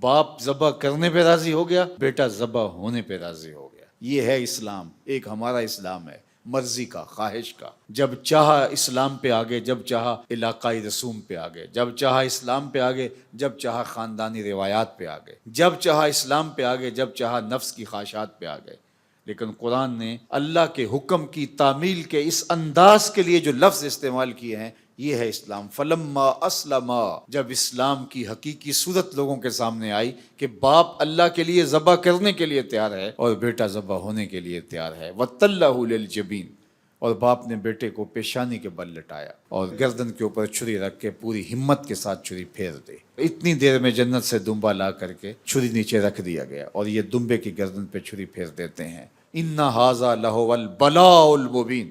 باپ ذبح کرنے پہ راضی ہو گیا، بیٹا ذبح ہونے پہ راضی ہو گیا۔ یہ ہے اسلام، ایک ہمارا اسلام ہے مرضی کا، خواہش کا۔ جب چاہا اسلام پہ آگے، جب چاہا علاقائی رسوم پہ آگے، جب چاہا اسلام پہ آگے، جب چاہا خاندانی روایات پہ آگے، جب چاہا اسلام پہ آگے، جب چاہا نفس کی خواہشات پہ آگے۔ لیکن قرآن نے اللہ کے حکم کی تعمیل کے اس انداز کے لیے جو لفظ استعمال کیے ہیں، یہ ہے اسلام۔ فلما اسلم، جب اسلام کی حقیقی صورت لوگوں کے سامنے آئی کہ باپ اللہ کے لیے ذبح کرنے کے لیے تیار ہے اور بیٹا ذبح ہونے کے لیے تیار ہے، وَتَلَّهُ لِلْجَبِينِ، اور باپ نے بیٹے کو پیشانی کے بل لٹایا اور گردن کے اوپر چھری رکھ کے پوری ہمت کے ساتھ چھری پھیر دی۔ اتنی دیر میں جنت سے دمبا لا کر کے چھری نیچے رکھ دیا گیا اور یہ دمبے کی گردن پہ چھری پھیر دیتے ہیں۔ اِنَّ هَذَا لَهُوَ الْبَلَاءُ الْمُبِينُ،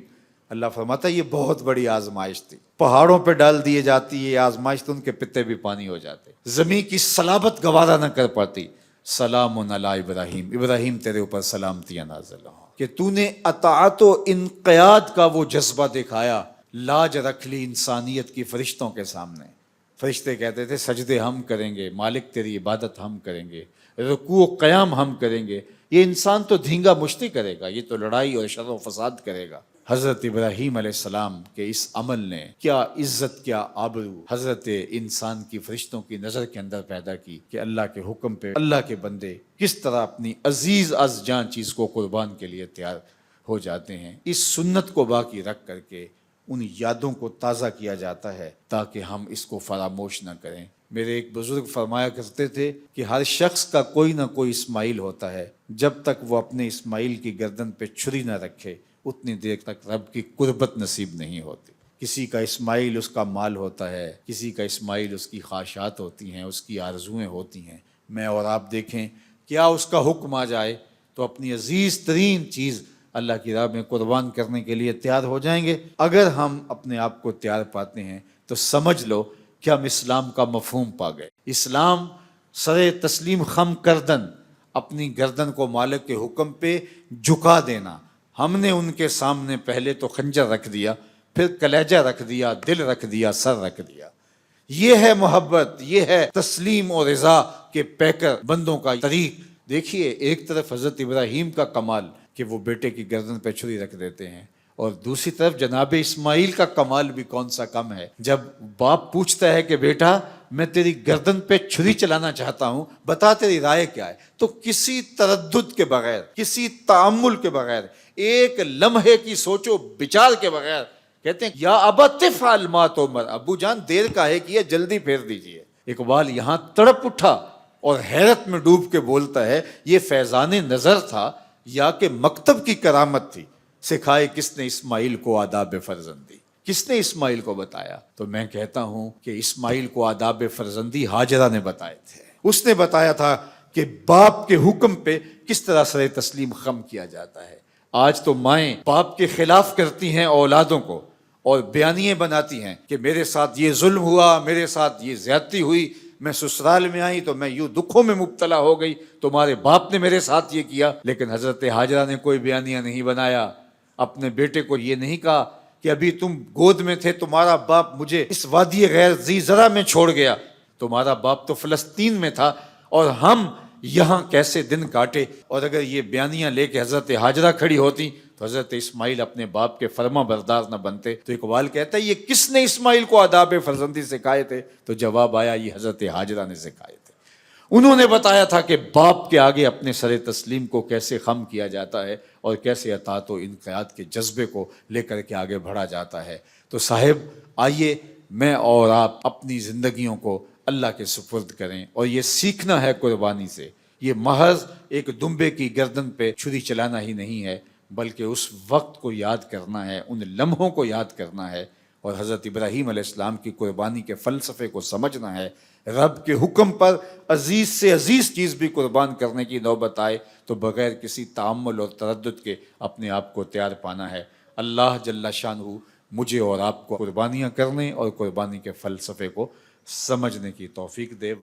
اللہ فرماتا ہے یہ بہت بڑی آزمائش تھی۔ پہاڑوں پہ ڈال دیے جاتی یہ آزمائش تو ان کے پتے بھی پانی ہو جاتے، زمین کی صلابت گوارا نہ کر پاتی۔ سلام علی ابراہیم، ابراہیم تیرے اوپر سلامتیاں نازل ہوں کہ تو نے اطاعت و انقیاد کا وہ جذبہ دکھایا۔ لاج رکھ لی انسانیت کی فرشتوں کے سامنے۔ فرشتے کہتے تھے سجدے ہم کریں گے، مالک تیری عبادت ہم کریں گے، رکوع و قیام ہم کریں گے۔ یہ انسان تو دھینگا مشتی کرے گا، یہ تو لڑائی اور شر و فساد کرے گا۔ حضرت ابراہیم علیہ السلام کے اس عمل نے کیا عزت، کیا آبرو حضرت انسان کی فرشتوں کی نظر کے اندر پیدا کی کہ اللہ کے حکم پہ اللہ کے بندے کس طرح اپنی عزیز از جان چیز کو قربان کے لیے تیار ہو جاتے ہیں۔ اس سنت کو باقی رکھ کر کے ان یادوں کو تازہ کیا جاتا ہے تاکہ ہم اس کو فراموش نہ کریں۔ میرے ایک بزرگ فرمایا کرتے تھے کہ ہر شخص کا کوئی نہ کوئی اسماعیل ہوتا ہے، جب تک وہ اپنے اسماعیل کی گردن پہ چھری نہ رکھے اتنی دیر تک رب کی قربت نصیب نہیں ہوتی۔ کسی کا اسماعیل اس کا مال ہوتا ہے، کسی کا اسماعیل اس کی خواہشات ہوتی ہیں، اس کی آرزویں ہوتی ہیں۔ میں اور آپ دیکھیں کیا اس کا حکم آ جائے تو اپنی عزیز ترین چیز اللہ کی راہ میں قربان کرنے کے لیے تیار ہو جائیں گے۔ اگر ہم اپنے آپ کو تیار پاتے ہیں تو سمجھ لو کہ ہم اسلام کا مفہوم پا گئے۔ اسلام سر تسلیم خم کردن، اپنی گردن کو مالک کے حکم پہ جھکا دینا۔ ہم نے ان کے سامنے پہلے تو خنجر رکھ دیا، پھر کلیجہ رکھ دیا، دل رکھ دیا، سر رکھ دیا۔ یہ ہے محبت، یہ ہے تسلیم و رضا کے پیکر بندوں کا طریق۔ دیکھیے ایک طرف حضرت ابراہیم کا کمال کہ وہ بیٹے کی گردن پہ چھری رکھ دیتے ہیں، اور دوسری طرف جناب اسماعیل کا کمال بھی کون سا کم ہے۔ جب باپ پوچھتا ہے کہ بیٹا میں تیری گردن پہ چھری چلانا چاہتا ہوں، بتا تیری رائے کیا ہے، تو کسی تردد کے بغیر، کسی تأمل کے بغیر، ایک لمحے کی سوچو بچار کے بغیر کہتے ہیں یا ابت افعل ما تؤمر، ابو جان دیر کاہے کی ہے، جلدی پھیر دیجئے۔ اقبال یہاں تڑپ اٹھا اور حیرت میں ڈوب کے بولتا ہے یہ فیضان نظر تھا یا کہ مکتب کی کرامت تھی؟ سکھائے کس نے اسماعیل کو آداب فرزندی، کس نے اسماعیل کو بتایا؟ تو میں کہتا ہوں کہ اسماعیل کو آداب فرزندی ہاجرہ نے بتائے تھے۔ اس نے بتایا تھا کہ باپ کے حکم پہ کس طرح سر تسلیم خم کیا جاتا ہے۔ آج تو مائیں باپ کے خلاف کرتی ہیں اولادوں کو اور بیانیے بناتی ہیں کہ میرے ساتھ یہ ظلم ہوا، میرے ساتھ یہ زیادتی ہوئی، میں سسرال میں آئی تو میں یوں دکھوں میں مبتلا ہو گئی، تمہارے باپ نے میرے ساتھ یہ کیا۔ لیکن حضرت ہاجرہ نے کوئی بیانیہ نہیں بنایا، اپنے بیٹے کو یہ نہیں کہا کہ ابھی تم گود میں تھے تمہارا باپ مجھے اس وادی غیر ذی زرع میں چھوڑ گیا، تمہارا باپ تو فلسطین میں تھا اور ہم یہاں کیسے دن کاٹے۔ اور اگر یہ بیانیاں لے کے حضرت ہاجرہ کھڑی ہوتی تو حضرت اسماعیل اپنے باپ کے فرما بردار نہ بنتے۔ تو اقبال کہتا ہے یہ کس نے اسماعیل کو آداب فرزندی سکھائے تھے؟ تو جواب آیا یہ حضرت ہاجرہ نے سکھائے تھے۔ انہوں نے بتایا تھا کہ باپ کے آگے اپنے سر تسلیم کو کیسے خم کیا جاتا ہے اور کیسے اطاعت و انقیاد کے جذبے کو لے کر کے آگے بڑھا جاتا ہے۔ تو صاحب آئیے میں اور آپ اپنی زندگیوں کو اللہ کے سپرد کریں، اور یہ سیکھنا ہے قربانی سے۔ یہ محض ایک دمبے کی گردن پہ چھری چلانا ہی نہیں ہے، بلکہ اس وقت کو یاد کرنا ہے، ان لمحوں کو یاد کرنا ہے، اور حضرت ابراہیم علیہ السلام کی قربانی کے فلسفے کو سمجھنا ہے۔ رب کے حکم پر عزیز سے عزیز چیز بھی قربان کرنے کی نوبت آئے تو بغیر کسی تعمل اور تردد کے اپنے آپ کو تیار پانا ہے۔ اللہ جل شانہ مجھے اور آپ کو قربانیاں کرنے اور قربانی کے فلسفے کو سمجھنے کی توفیق دے۔